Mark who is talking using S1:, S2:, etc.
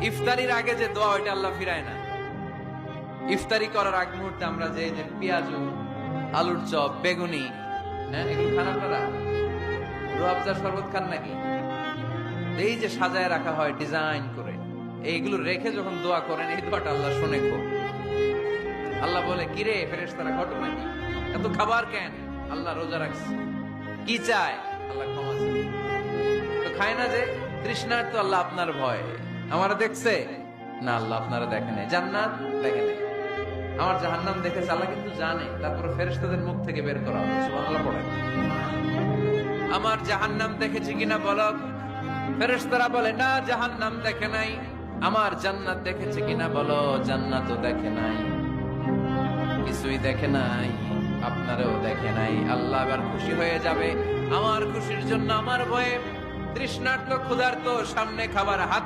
S1: ইফতারির আগে যে দোয়া ওইটা আল্লাহ ফিরায় না। ইফতারি করার আগ মুহূর্তে আমরা যে পেঁয়াজ, আলুর চপ, বেগুনি, হ্যাঁ, এগুলো খান আপনারা? রুয়াবজার শরবত খান নাকি? এই যে সাজায় রাখা হয় ডিজাইন করে, এইগুলো রেখে যখন দোয়া করেন, এই দোয়াটা আল্লাহ শুনে খুব। আল্লাহ বলে, কিরে ফেরেশতারা, ঘটনা কি? এত খাবার কেন? আল্লাহ রোজা রাখছে। কি চায়? আল্লাহ ক্ষমা চায়। তো খায় না যে তৃষ্ণার, তো আল্লাহ আপনার ভয়। আমারা দেখছে না? আল্লাহ আপনারা দেখে নাই। জান্নাত দেখে নাই, আমার জাহান্নাম দেখেছে আল্লাহ কিন্তু জানে। তারপরে ফেরেশতাদের মুখ থেকে বের করা হবে। সুবহানাল্লাহ পড়েন। আমার জাহান্নাম দেখেছি কিনা বলো? ফেরেশতারা বলে, না, জাহান্নাম দেখে নাই। আমার জান্নাত দেখেছে কিনা বলো? জান্নাতও দেখে নাই, কিছুই দেখে নাই, আপনারও দেখে নাই। আল্লাহ এবার খুশি হয়ে যাবে। আমার খুশির জন্য, আমার ভয়ে তৃষ্ণার্ত ক্ষুধার্ত সামনে খাবার হাত